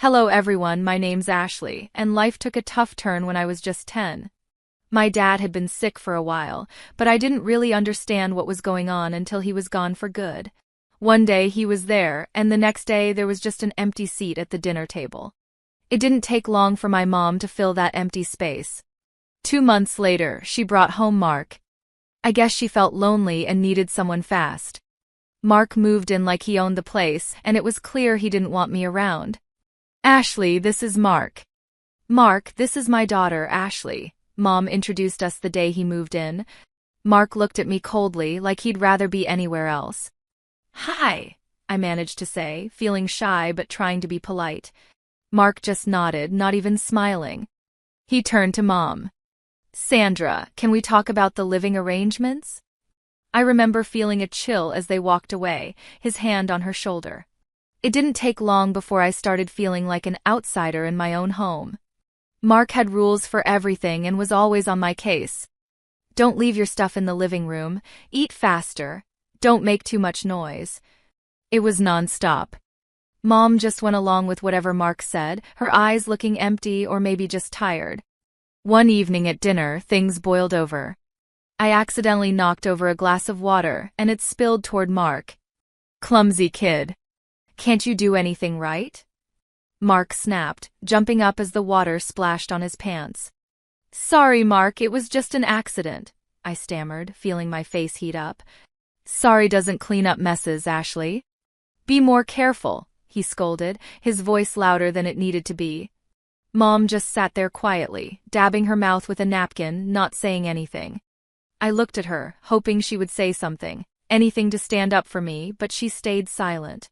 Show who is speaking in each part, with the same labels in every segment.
Speaker 1: Hello everyone, my name's Ashley, and life took a tough turn when I was just 10. My dad had been sick for a while, but I didn't really understand what was going on until he was gone for good. One day he was there, and the next day there was just an empty seat at the dinner table. It didn't take long for my mom to fill that empty space. 2 months later, she brought home Mark. I guess she felt lonely and needed someone fast. Mark moved in like he owned the place, and it was clear he didn't want me around. Ashley, this is Mark. Mark, this is my daughter, Ashley. Mom introduced us the day he moved in. Mark looked at me coldly, like he'd rather be anywhere else. Hi, I managed to say, feeling shy but trying to be polite. Mark just nodded, not even smiling. He turned to Mom. Sandra, can we talk about the living arrangements? I remember feeling a chill as they walked away, his hand on her shoulder. It didn't take long before I started feeling like an outsider in my own home. Mark had rules for everything and was always on my case. Don't leave your stuff in the living room, eat faster, don't make too much noise. It was non-stop. Mom just went along with whatever Mark said, her eyes looking empty or maybe just tired. One evening at dinner, things boiled over. I accidentally knocked over a glass of water, and it spilled toward Mark. Clumsy kid. Can't you do anything right? Mark snapped, jumping up as the water splashed on his pants. Sorry, Mark, it was just an accident, I stammered, feeling my face heat up. Sorry doesn't clean up messes, Ashley. Be more careful, he scolded, his voice louder than it needed to be. Mom just sat there quietly, dabbing her mouth with a napkin, not saying anything. I looked at her, hoping she would say something, anything to stand up for me, but she stayed silent.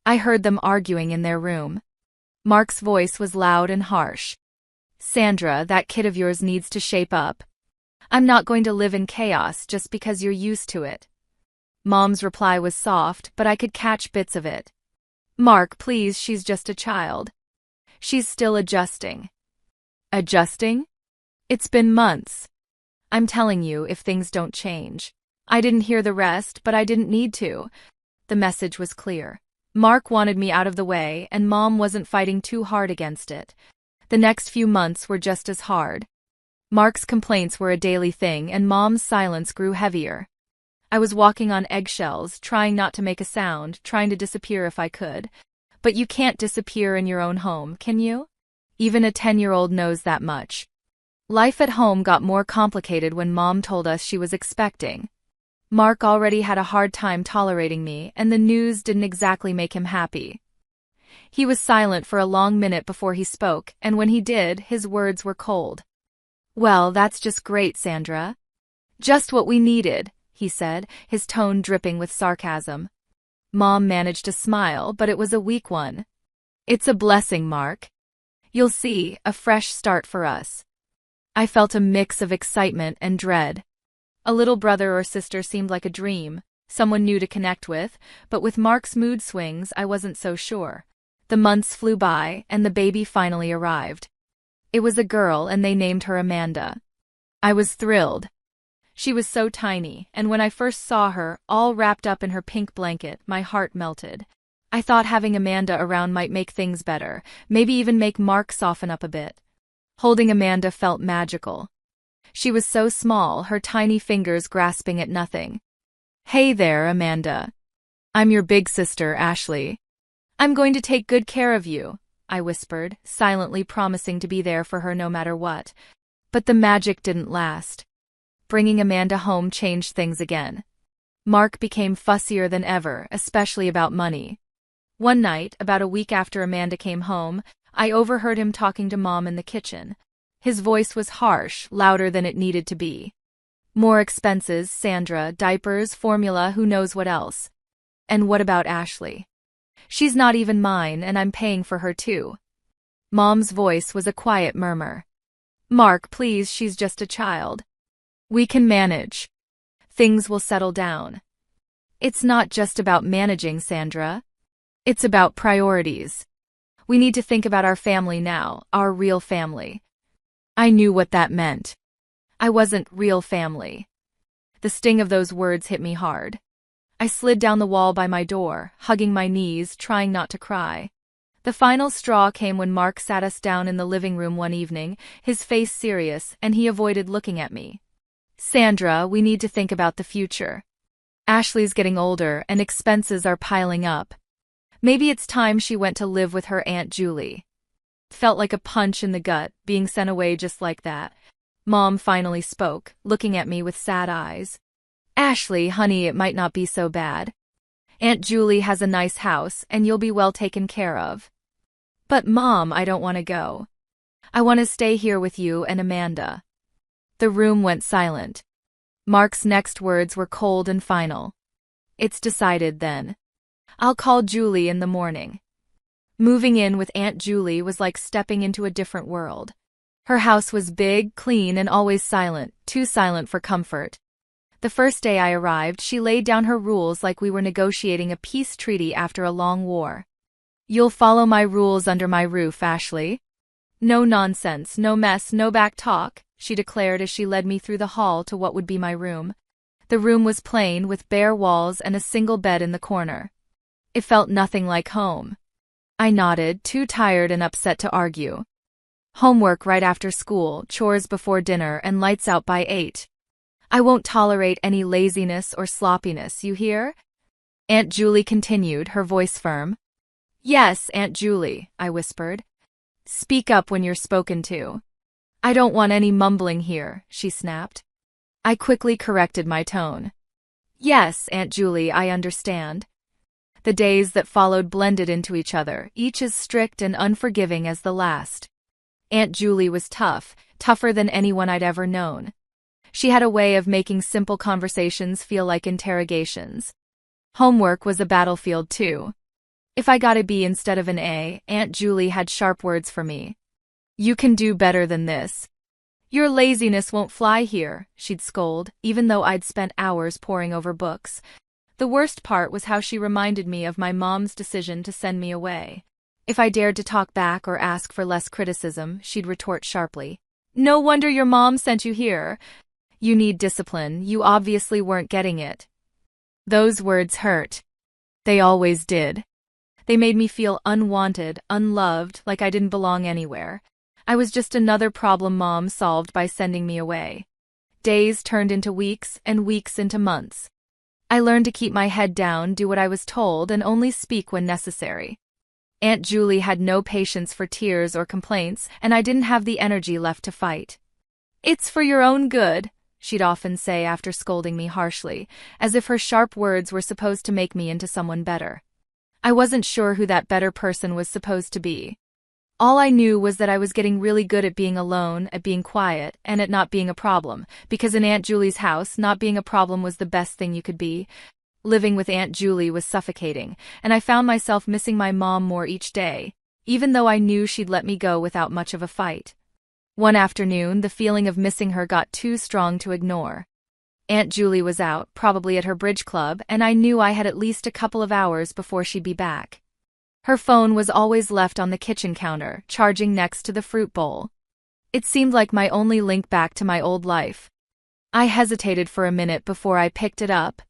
Speaker 1: I heard them arguing in their room. Mark's voice was loud and harsh. Sandra, that kid of yours needs to shape up. I'm not going to live in chaos just because you're used to it. Mom's reply was soft, but I could catch bits of it. Mark, please, she's just a child. She's still adjusting. Adjusting? It's been months. I'm telling you, if things don't change. I didn't hear the rest, but I didn't need to. The message was clear. Mark wanted me out of the way, and Mom wasn't fighting too hard against it. The next few months were just as hard. Mark's complaints were a daily thing, and Mom's silence grew heavier. I was walking on eggshells, trying not to make a sound, trying to disappear if I could. But you can't disappear in your own home, can you? Even a 10-year-old knows that much. Life at home got more complicated when Mom told us she was expecting. Mark already had a hard time tolerating me, and the news didn't exactly make him happy. He was silent for a long minute before he spoke, and when he did, his words were cold. Well, that's just great, Sandra. Just what we needed, he said, his tone dripping with sarcasm. Mom managed to smile, but it was a weak one. It's a blessing, Mark. You'll see, a fresh start for us. I felt a mix of excitement and dread. A little brother or sister seemed like a dream, someone new to connect with, but with Mark's mood swings, I wasn't so sure. The months flew by, and the baby finally arrived. It was a girl, and they named her Amanda. I was thrilled. She was so tiny, and when I first saw her, all wrapped up in her pink blanket, my heart melted. I thought having Amanda around might make things better, maybe even make Mark soften up a bit. Holding Amanda felt magical. She was so small, her tiny fingers grasping at nothing. Hey there, Amanda. I'm your big sister, Ashley. I'm going to take good care of you, I whispered, silently promising to be there for her no matter what. But the magic didn't last. Bringing Amanda home changed things again. Mark became fussier than ever, especially about money. One night, about a week after Amanda came home, I overheard him talking to Mom in the kitchen. His voice was harsh, louder than it needed to be. More expenses, Sandra, diapers, formula, who knows what else. And what about Ashley? She's not even mine, and I'm paying for her too. Mom's voice was a quiet murmur. Mark, please, she's just a child. We can manage. Things will settle down. It's not just about managing, Sandra. It's about priorities. We need to think about our family now, our real family. I knew what that meant. I wasn't real family. The sting of those words hit me hard. I slid down the wall by my door, hugging my knees, trying not to cry. The final straw came when Mark sat us down in the living room one evening, his face serious, and he avoided looking at me. Sandra, we need to think about the future. Ashley's getting older and expenses are piling up. Maybe it's time she went to live with her Aunt Julie. Felt like a punch in the gut, being sent away just like that. Mom finally spoke, looking at me with sad eyes. Ashley, honey, it might not be so bad. Aunt Julie has a nice house and you'll be well taken care of. But Mom, I don't want to go. I want to stay here with you and Amanda. The room went silent. Mark's next words were cold and final. It's decided then. I'll call Julie in the morning. Moving in with Aunt Julie was like stepping into a different world. Her house was big, clean, and always silent, too silent for comfort. The first day I arrived, she laid down her rules like we were negotiating a peace treaty after a long war. You'll follow my rules under my roof, Ashley. No nonsense, no mess, no back talk, she declared as she led me through the hall to what would be my room. The room was plain, with bare walls and a single bed in the corner. It felt nothing like home. I nodded, too tired and upset to argue. Homework right after school, chores before dinner, and lights out by 8. I won't tolerate any laziness or sloppiness, you hear? Aunt Julie continued, her voice firm. Yes, Aunt Julie, I whispered. Speak up when you're spoken to. I don't want any mumbling here, she snapped. I quickly corrected my tone. Yes, Aunt Julie, I understand. The days that followed blended into each other, each as strict and unforgiving as the last. Aunt Julie was tough, tougher than anyone I'd ever known. She had a way of making simple conversations feel like interrogations. Homework was a battlefield too. If I got a B instead of an A, Aunt Julie had sharp words for me. You can do better than this. Your laziness won't fly here, she'd scold, even though I'd spent hours poring over books. The worst part was how she reminded me of my mom's decision to send me away. If I dared to talk back or ask for less criticism, she'd retort sharply. No wonder your mom sent you here. You need discipline, you obviously weren't getting it. Those words hurt. They always did. They made me feel unwanted, unloved, like I didn't belong anywhere. I was just another problem Mom solved by sending me away. Days turned into weeks, and weeks into months. I learned to keep my head down, do what I was told, and only speak when necessary. Aunt Julie had no patience for tears or complaints, and I didn't have the energy left to fight. It's for your own good, she'd often say after scolding me harshly, as if her sharp words were supposed to make me into someone better. I wasn't sure who that better person was supposed to be. All I knew was that I was getting really good at being alone, at being quiet, and at not being a problem, because in Aunt Julie's house, not being a problem was the best thing you could be. Living with Aunt Julie was suffocating, and I found myself missing my mom more each day, even though I knew she'd let me go without much of a fight. One afternoon, the feeling of missing her got too strong to ignore. Aunt Julie was out, probably at her bridge club, and I knew I had at least a couple of hours before she'd be back. Her phone was always left on the kitchen counter, charging next to the fruit bowl. It seemed like my only link back to my old life. I hesitated for a minute before I picked it up.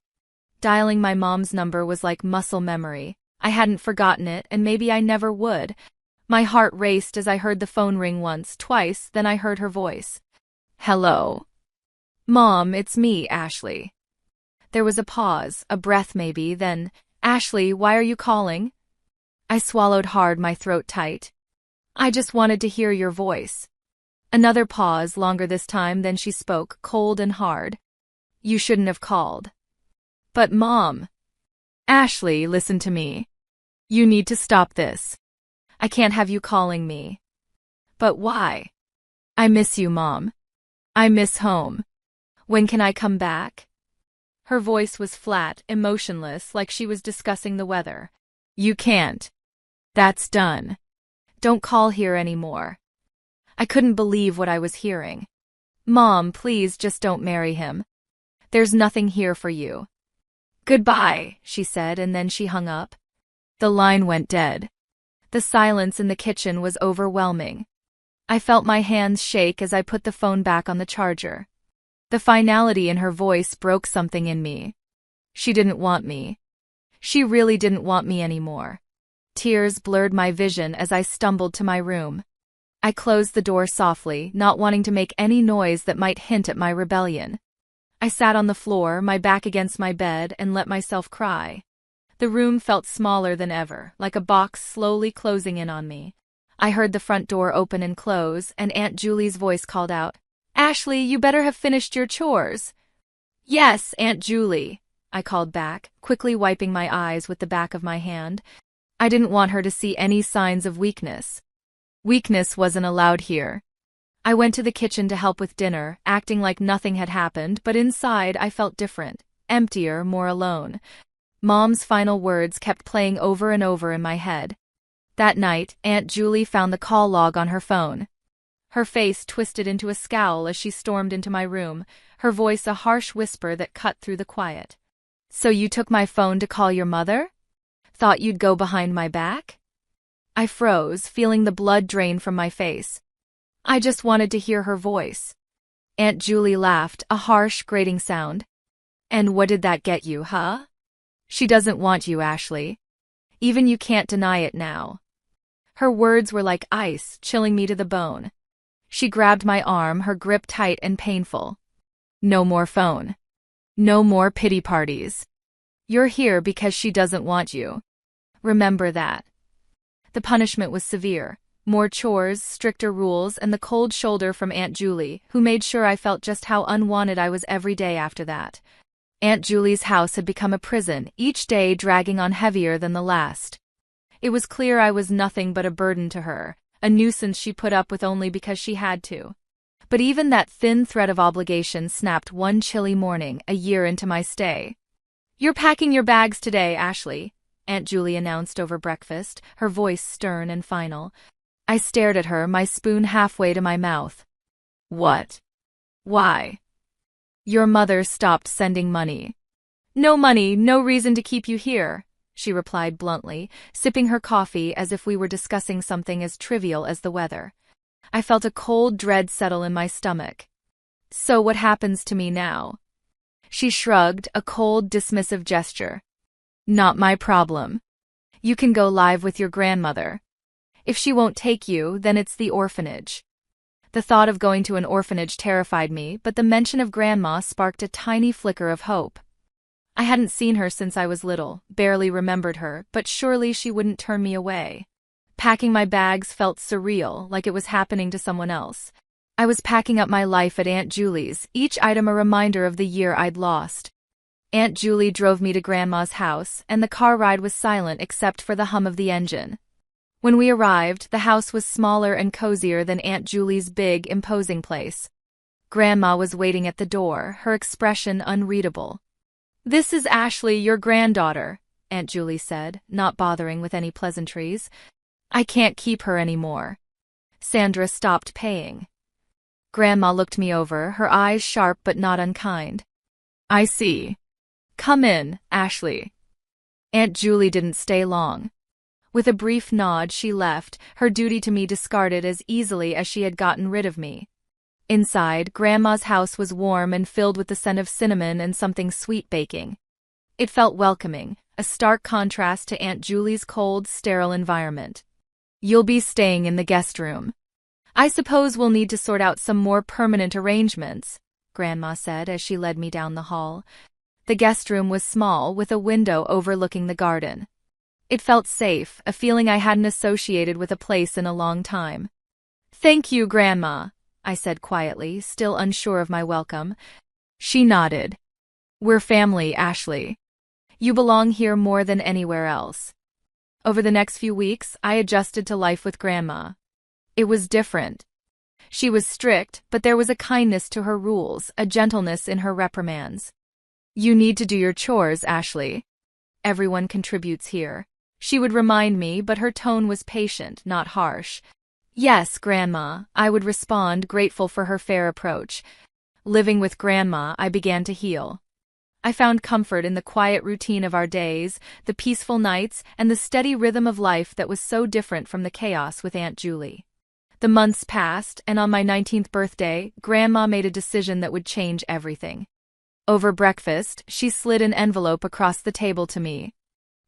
Speaker 1: Dialing my mom's number was like muscle memory. I hadn't forgotten it, and maybe I never would. My heart raced as I heard the phone ring once, twice, then I heard her voice. Hello. Mom, it's me, Ashley. There was a pause, a breath maybe, then, Ashley, why are you calling? I swallowed hard, my throat tight. I just wanted to hear your voice. Another pause, longer this time, then she spoke, cold and hard. You shouldn't have called. But Mom. Ashley, listen to me. You need to stop this. I can't have you calling me. But why? I miss you, Mom. I miss home. When can I come back? Her voice was flat, emotionless, like she was discussing the weather. You can't. That's done. Don't call here anymore. I couldn't believe what I was hearing. Mom, please just don't marry him. There's nothing here for you. Goodbye, she said, and then she hung up. The line went dead. The silence in the kitchen was overwhelming. I felt my hands shake as I put the phone back on the charger. The finality in her voice broke something in me. She didn't want me. She really didn't want me anymore. Tears blurred my vision as I stumbled to my room. I closed the door softly, not wanting to make any noise that might hint at my rebellion. I sat on the floor, my back against my bed, and let myself cry. The room felt smaller than ever, like a box slowly closing in on me. I heard the front door open and close, and Aunt Julie's voice called out, "Ashley, you better have finished your chores." "Yes, Aunt Julie," I called back, quickly wiping my eyes with the back of my hand. I didn't want her to see any signs of weakness. Weakness wasn't allowed here. I went to the kitchen to help with dinner, acting like nothing had happened, but inside I felt different, emptier, more alone. Mom's final words kept playing over and over in my head. That night, Aunt Julie found the call log on her phone. Her face twisted into a scowl as she stormed into my room, her voice a harsh whisper that cut through the quiet. "So you took my phone to call your mother? Thought you'd go behind my back?" I froze, feeling the blood drain from my face. I just wanted to hear her voice. Aunt Julie laughed, a harsh, grating sound. "And what did that get you, huh? She doesn't want you, Ashley. Even you can't deny it now." Her words were like ice, chilling me to the bone. She grabbed my arm, her grip tight and painful. "No more phone. No more pity parties. You're here because she doesn't want you. Remember that." The punishment was severe. More chores, stricter rules, and the cold shoulder from Aunt Julie, who made sure I felt just how unwanted I was every day after that. Aunt Julie's house had become a prison, each day dragging on heavier than the last. It was clear I was nothing but a burden to her, a nuisance she put up with only because she had to. But even that thin thread of obligation snapped one chilly morning, a year into my stay. "You're packing your bags today, Ashley," Aunt Julie announced over breakfast, her voice stern and final. I stared at her, my spoon halfway to my mouth. "What? Why?" "Your mother stopped sending money." "No money, no reason to keep you here," she replied bluntly, sipping her coffee as if we were discussing something as trivial as the weather. I felt a cold dread settle in my stomach. "So what happens to me now?" She shrugged, a cold, dismissive gesture. "Not my problem. You can go live with your grandmother. If she won't take you, then it's the orphanage." The thought of going to an orphanage terrified me, but the mention of Grandma sparked a tiny flicker of hope. I hadn't seen her since I was little, barely remembered her, but surely she wouldn't turn me away. Packing my bags felt surreal, like it was happening to someone else. I was packing up my life at Aunt Julie's, each item a reminder of the year I'd lost. Aunt Julie drove me to Grandma's house, and the car ride was silent except for the hum of the engine. When we arrived, the house was smaller and cozier than Aunt Julie's big, imposing place. Grandma was waiting at the door, her expression unreadable. "This is Ashley, your granddaughter," Aunt Julie said, not bothering with any pleasantries. "I can't keep her anymore. Sandra stopped paying." Grandma looked me over, her eyes sharp but not unkind. "I see. Come in, Ashley." Aunt Julie didn't stay long. With a brief nod she left, her duty to me discarded as easily as she had gotten rid of me. Inside, Grandma's house was warm and filled with the scent of cinnamon and something sweet baking. It felt welcoming, a stark contrast to Aunt Julie's cold, sterile environment. "You'll be staying in the guest room. I suppose we'll need to sort out some more permanent arrangements," Grandma said as she led me down the hall. The guest room was small, with a window overlooking the garden. It felt safe, a feeling I hadn't associated with a place in a long time. "Thank you, Grandma," I said quietly, still unsure of my welcome. She nodded. "We're family, Ashley. You belong here more than anywhere else." Over the next few weeks, I adjusted to life with Grandma. It was different. She was strict, but there was a kindness to her rules, a gentleness in her reprimands. "You need to do your chores, Ashley. Everyone contributes here," she would remind me, but her tone was patient, not harsh. "Yes, Grandma," I would respond, grateful for her fair approach. Living with Grandma, I began to heal. I found comfort in the quiet routine of our days, the peaceful nights, and the steady rhythm of life that was so different from the chaos with Aunt Julie. The months passed, and on my 19th birthday, Grandma made a decision that would change everything. Over breakfast, she slid an envelope across the table to me.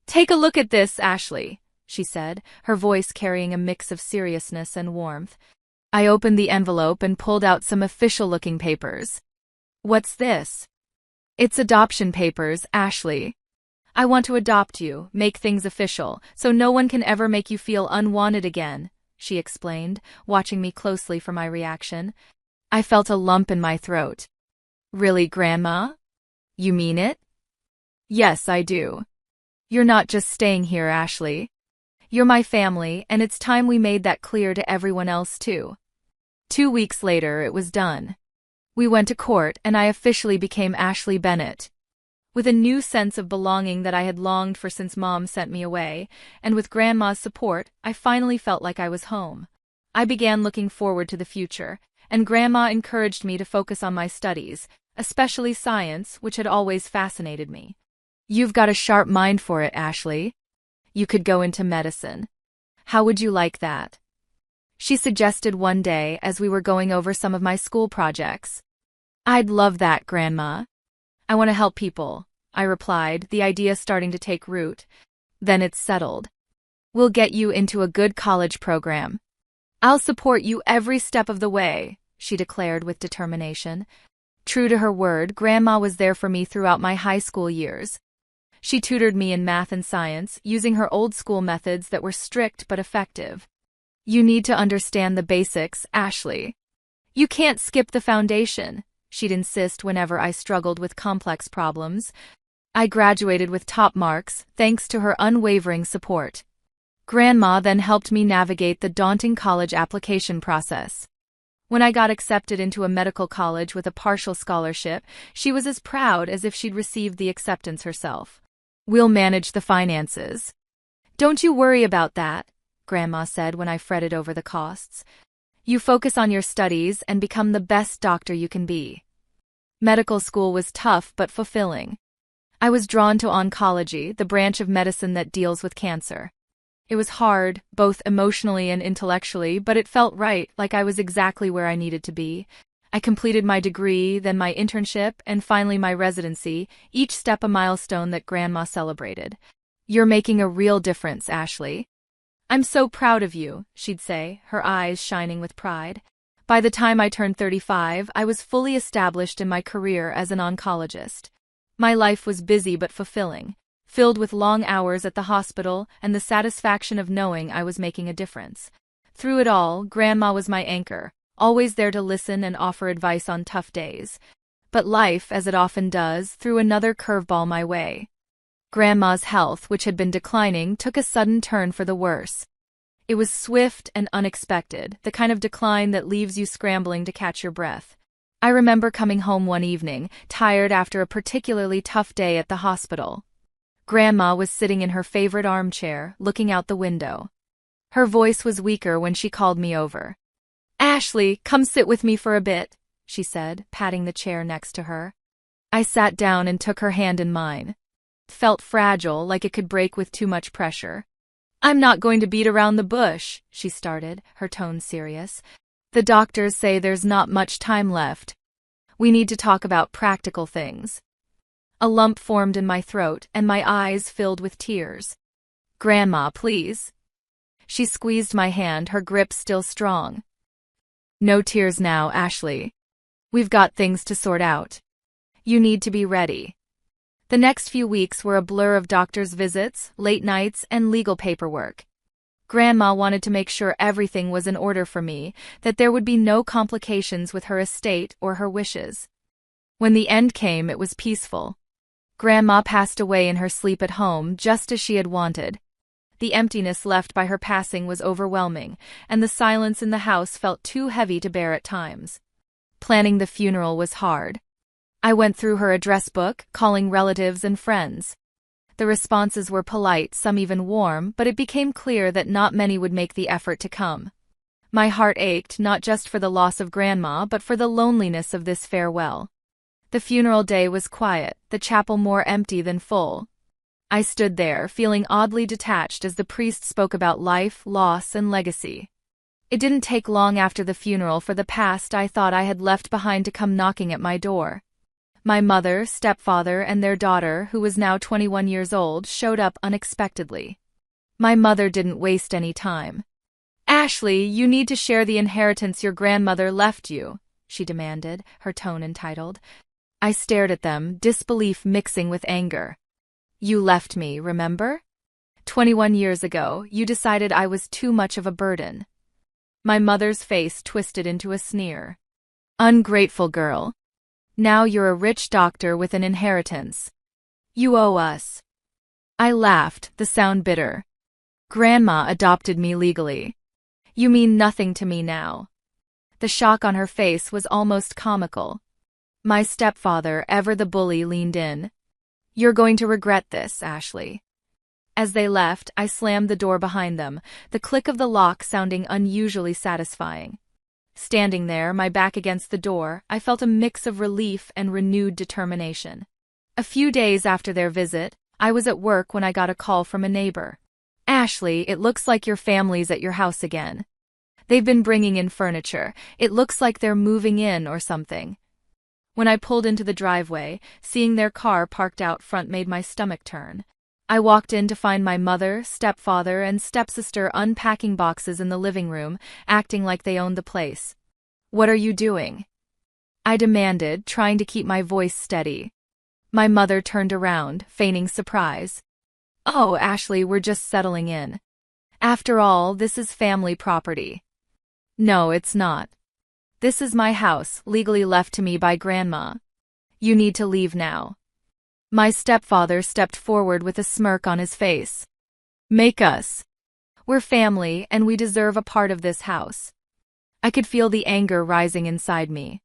Speaker 1: "Take a look at this, Ashley," she said, her voice carrying a mix of seriousness and warmth. I opened the envelope and pulled out some official-looking papers. What's this? It's adoption papers, Ashley. I want to adopt you, make things official, so no one can ever make you feel unwanted again, she explained, watching me closely for my reaction. I felt a lump in my throat. Really, Grandma? You mean it? Yes, I do. You're not just staying here, Ashley. You're my family, and it's time we made that clear to everyone else, too. 2 weeks later, it was done. We went to court, and I officially became Ashley Bennett. With a new sense of belonging that I had longed for since Mom sent me away, and with Grandma's support, I finally felt like I was home. I began looking forward to the future, and Grandma encouraged me to focus on my studies, especially science, which had always fascinated me. You've got a sharp mind for it, Ashley. You could go into medicine. How would you like that? She suggested one day as we were going over some of my school projects. I'd love that, Grandma. I want to help people, I replied, the idea starting to take root. Then it's settled. We'll get you into a good college program. I'll support you every step of the way, she declared with determination. True to her word, Grandma was there for me throughout my high school years. She tutored me in math and science, using her old-school methods that were strict but effective. You need to understand the basics, Ashley. You can't skip the foundation, she'd insist whenever I struggled with complex problems. I graduated with top marks, thanks to her unwavering support. Grandma then helped me navigate the daunting college application process. When I got accepted into a medical college with a partial scholarship, she was as proud as if she'd received the acceptance herself. We'll manage the finances. Don't you worry about that, Grandma said when I fretted over the costs. You focus on your studies and become the best doctor you can be. Medical school was tough but fulfilling. I was drawn to oncology, the branch of medicine that deals with cancer. It was hard, both emotionally and intellectually, but it felt right, like I was exactly where I needed to be. I completed my degree, then my internship, and finally my residency, each step a milestone that Grandma celebrated. You're making a real difference, Ashley. I'm so proud of you, she'd say, her eyes shining with pride. By the time I turned 35, I was fully established in my career as an oncologist. My life was busy but fulfilling, filled with long hours at the hospital and the satisfaction of knowing I was making a difference. Through it all, Grandma was my anchor, always there to listen and offer advice on tough days. But life, as it often does, threw another curveball my way. Grandma's health, which had been declining, took a sudden turn for the worse. It was swift and unexpected, the kind of decline that leaves you scrambling to catch your breath. I remember coming home one evening, tired after a particularly tough day at the hospital. Grandma was sitting in her favorite armchair, looking out the window. Her voice was weaker when she called me over. Ashley, come sit with me for a bit, she said, patting the chair next to her. I sat down and took her hand in mine. It felt fragile, like it could break with too much pressure. I'm not going to beat around the bush, she started, her tone serious. The doctors say there's not much time left. We need to talk about practical things. A lump formed in my throat, and my eyes filled with tears. Grandma, please. She squeezed my hand, her grip still strong. No tears now, Ashley. We've got things to sort out. You need to be ready. The next few weeks were a blur of doctor's visits, late nights, and legal paperwork. Grandma wanted to make sure everything was in order for me, that there would be no complications with her estate or her wishes. When the end came, it was peaceful. Grandma passed away in her sleep at home, just as she had wanted. The emptiness left by her passing was overwhelming, and the silence in the house felt too heavy to bear at times. Planning the funeral was hard. I went through her address book, calling relatives and friends. The responses were polite, some even warm, but it became clear that not many would make the effort to come. My heart ached not just for the loss of Grandma, but for the loneliness of this farewell. The funeral day was quiet, the chapel more empty than full. I stood there, feeling oddly detached as the priest spoke about life, loss, and legacy. It didn't take long after the funeral for the past I thought I had left behind to come knocking at my door. My mother, stepfather, and their daughter, who was now 21 years old, showed up unexpectedly. My mother didn't waste any time. Ashley, you need to share the inheritance your grandmother left you, she demanded, her tone entitled. I stared at them, disbelief mixing with anger. You left me, remember? 21 years ago, you decided I was too much of a burden. My mother's face twisted into a sneer. Ungrateful girl. Now you're a rich doctor with an inheritance. You owe us. I laughed, the sound bitter. Grandma adopted me legally. You mean nothing to me now. The shock on her face was almost comical. My stepfather, ever the bully, leaned in. You're going to regret this, Ashley. As they left, I slammed the door behind them, the click of the lock sounding unusually satisfying. Standing there, my back against the door, I felt a mix of relief and renewed determination. A few days after their visit, I was at work when I got a call from a neighbor. Ashley, it looks like your family's at your house again. They've been bringing in furniture. It looks like they're moving in or something. When I pulled into the driveway, seeing their car parked out front made my stomach turn. I walked in to find my mother, stepfather, and stepsister unpacking boxes in the living room, acting like they owned the place. What are you doing? I demanded, trying to keep my voice steady. My mother turned around, feigning surprise. Oh, Ashley, we're just settling in. After all, this is family property. No, it's not. This is my house, legally left to me by Grandma. You need to leave now. My stepfather stepped forward with a smirk on his face. Make us. We're family, and we deserve a part of this house. I could feel the anger rising inside me.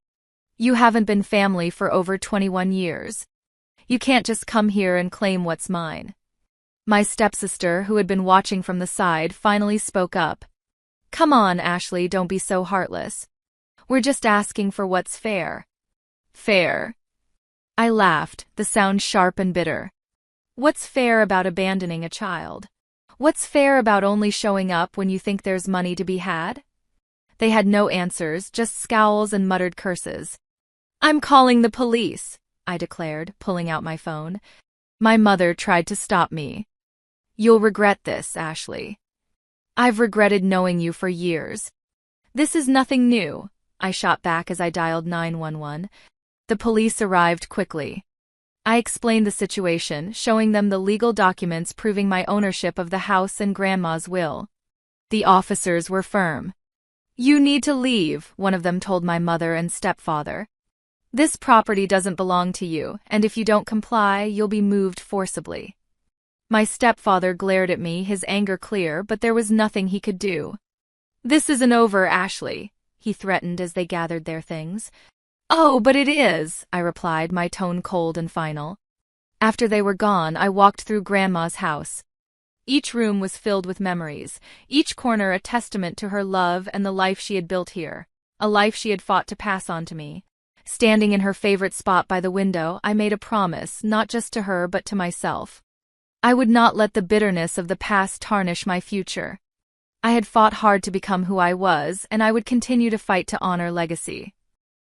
Speaker 1: You haven't been family for over 21 years. You can't just come here and claim what's mine. My stepsister, who had been watching from the side, finally spoke up. Come on, Ashley, don't be so heartless. We're just asking for what's fair. Fair? I laughed, the sound sharp and bitter. What's fair about abandoning a child? What's fair about only showing up when you think there's money to be had? They had no answers, just scowls and muttered curses. I'm calling the police, I declared, pulling out my phone. My mother tried to stop me. You'll regret this, Ashley. I've regretted knowing you for years. This is nothing new, I shot back as I dialed 911. The police arrived quickly. I explained the situation, showing them the legal documents proving my ownership of the house and Grandma's will. The officers were firm. You need to leave, one of them told my mother and stepfather. This property doesn't belong to you, and if you don't comply, you'll be moved forcibly. My stepfather glared at me, his anger clear, but there was nothing he could do. This isn't over, Ashley, he threatened as they gathered their things. Oh, but it is, I replied, my tone cold and final. After they were gone, I walked through Grandma's house. Each room was filled with memories, each corner a testament to her love and the life she had built here, a life she had fought to pass on to me. Standing in her favorite spot by the window, I made a promise, not just to her but to myself. I would not let the bitterness of the past tarnish my future. I had fought hard to become who I was, and I would continue to fight to honor legacy.